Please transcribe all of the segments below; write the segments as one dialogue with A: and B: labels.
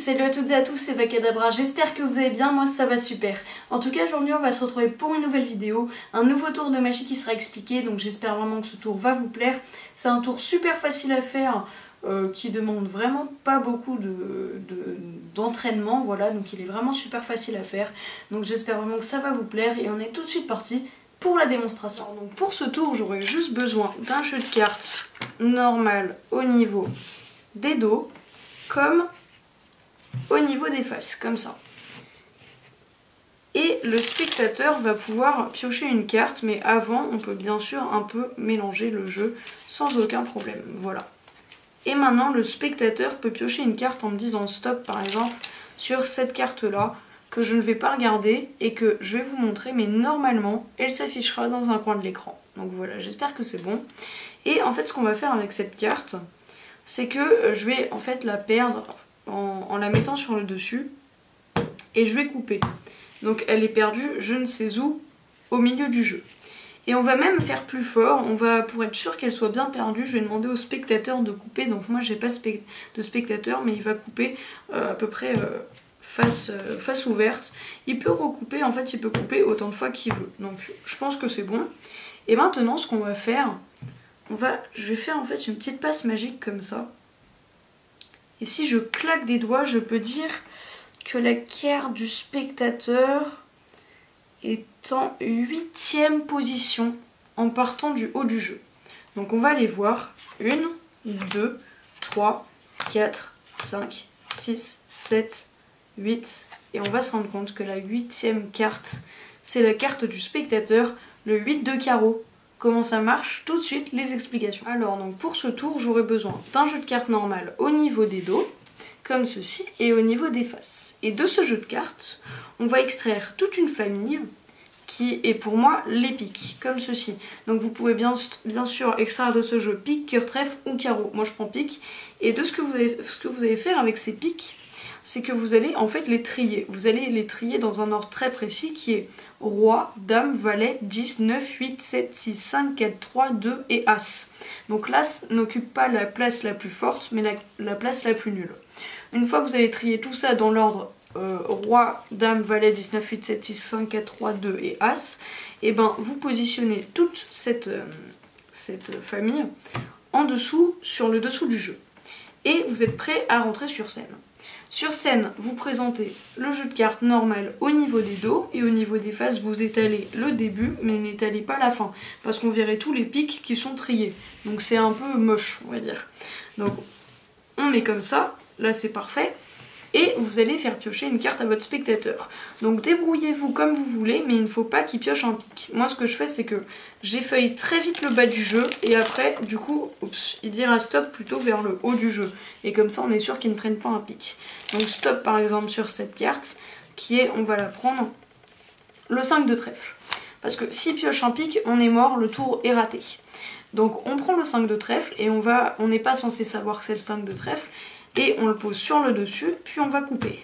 A: Salut à toutes et à tous, c'est Vacadabra, j'espère que vous allez bien, moi ça va super. En tout cas aujourd'hui on va se retrouver pour une nouvelle vidéo, un nouveau tour de magie qui sera expliqué, donc j'espère vraiment que ce tour va vous plaire. C'est un tour super facile à faire, qui demande vraiment pas beaucoup d'entraînement, voilà, donc il est vraiment super facile à faire. Donc j'espère vraiment que ça va vous plaire et on est tout de suite parti pour la démonstration. Donc pour ce tour j'aurai juste besoin d'un jeu de cartes normal au niveau des dos, comme au niveau des faces, comme ça. Et le spectateur va pouvoir piocher une carte, mais avant on peut bien sûr un peu mélanger le jeu sans aucun problème, voilà. Et maintenant le spectateur peut piocher une carte en me disant stop par exemple sur cette carte là, que je ne vais pas regarder et que je vais vous montrer, mais normalement elle s'affichera dans un coin de l'écran. Donc voilà, j'espère que c'est bon. Et en fait ce qu'on va faire avec cette carte, c'est que je vais en fait la perdre en la mettant sur le dessus et je vais couper. Donc elle est perdue je ne sais où au milieu du jeu. Et on va même faire plus fort, on va, pour être sûr qu'elle soit bien perdue, je vais demander au spectateur de couper. Donc moi j'ai pas de spectateur, mais il va couper à peu près face ouverte. Il peut recouper, en fait il peut couper autant de fois qu'il veut. Donc je pense que c'est bon. Et maintenant ce qu'on va faire, je vais faire en fait une petite passe magique comme ça. Et si je claque des doigts, je peux dire que la carte du spectateur est en 8e position en partant du haut du jeu. Donc on va aller voir. 1, 2, 3, 4, 5, 6, 7, 8. Et on va se rendre compte que la 8e carte, c'est la carte du spectateur, le 8 de carreau. Comment ça marche? Tout de suite, les explications. Alors donc pour ce tour, j'aurai besoin d'un jeu de cartes normal au niveau des dos, comme ceci, et au niveau des faces. Et de ce jeu de cartes, on va extraire toute une famille qui est pour moi les piques, comme ceci. Donc vous pouvez bien sûr extraire de ce jeu pique, cœur, trèfle ou carreau. Moi je prends pique. Et de ce que vous allez faire avec ces piques, c'est que vous allez en fait les trier. Vous allez les trier dans un ordre très précis qui est roi, dame, valet, 10, 9, 8, 7, 6, 5, 4, 3, 2 et as. Donc l'as n'occupe pas la place la plus forte, mais la place la plus nulle. Une fois que vous avez trié tout ça dans l'ordre roi, dame, valet, 10, 9, 8, 7, 6, 5, 4, 3, 2 et as, et ben vous positionnez toute cette famille en dessous, sur le dessous du jeu. Et vous êtes prêt à rentrer sur scène. Sur scène, vous présentez le jeu de cartes normal au niveau des dos et au niveau des faces, vous étalez le début mais n'étalez pas la fin parce qu'on verrait tous les pics qui sont triés. Donc c'est un peu moche, on va dire. Donc on met comme ça, là c'est parfait. Et vous allez faire piocher une carte à votre spectateur. Donc débrouillez-vous comme vous voulez, mais il ne faut pas qu'il pioche un pic. Moi ce que je fais c'est que j'effeuille très vite le bas du jeu et après du coup, il dira stop plutôt vers le haut du jeu. Et comme ça on est sûr qu'il ne prenne pas un pic. Donc stop par exemple sur cette carte qui est, on va la prendre, le 5 de trèfle. Parce que s'il pioche un pic, on est mort, le tour est raté. Donc on prend le 5 de trèfle et on n'est pas censé savoir que c'est le 5 de trèfle. Et on le pose sur le dessus, puis on va couper.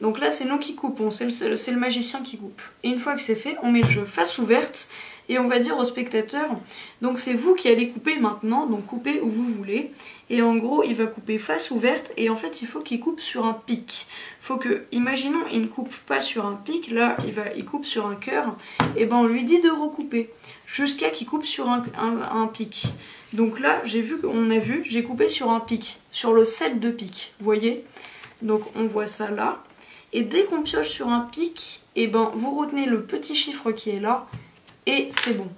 A: Donc là c'est nous qui coupons, c'est le magicien qui coupe. Et une fois que c'est fait, on met le jeu face ouverte et on va dire au spectateur, donc c'est vous qui allez couper maintenant, donc coupez où vous voulez. Et en gros il va couper face ouverte et en fait il faut qu'il coupe sur un pic. Faut que, imaginons il ne coupe pas sur un pic, là il coupe sur un cœur, et ben on lui dit de recouper jusqu'à qu'il coupe sur un pic. Donc là j'ai coupé sur un pic, sur le 7 de pique, vous voyez. Donc on voit ça là. Et dès qu'on pioche sur un pic, et ben vous retenez le petit chiffre qui est là et c'est bon.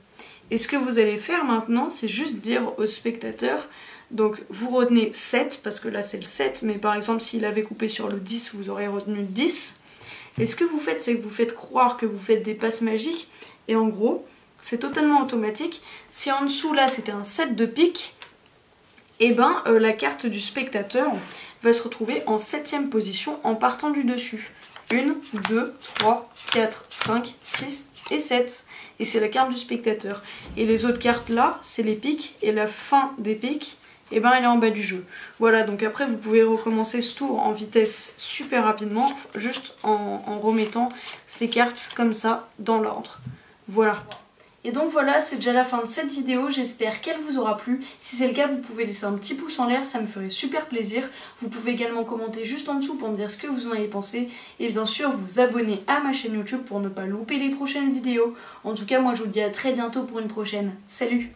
A: Et ce que vous allez faire maintenant, c'est juste dire au spectateur, donc vous retenez 7, parce que là c'est le 7, mais par exemple s'il avait coupé sur le 10, vous aurez retenu le 10. Et ce que vous faites, c'est que vous faites croire que vous faites des passes magiques, et en gros, c'est totalement automatique. Si en dessous là c'était un 7 de pique, et ben la carte du spectateur va se retrouver en 7e position en partant du dessus. 1, 2, 3, 4, 5, 6 et 7. Et c'est la carte du spectateur. Et les autres cartes là, c'est les piques. Et la fin des piques, et ben elle est en bas du jeu. Voilà, donc après vous pouvez recommencer ce tour en vitesse super rapidement, juste en remettant ces cartes comme ça dans l'ordre. Voilà. Et donc voilà, c'est déjà la fin de cette vidéo, j'espère qu'elle vous aura plu. Si c'est le cas, vous pouvez laisser un petit pouce en l'air, ça me ferait super plaisir. Vous pouvez également commenter juste en dessous pour me dire ce que vous en avez pensé. Et bien sûr, vous abonner à ma chaîne YouTube pour ne pas louper les prochaines vidéos. En tout cas, moi je vous dis à très bientôt pour une prochaine. Salut!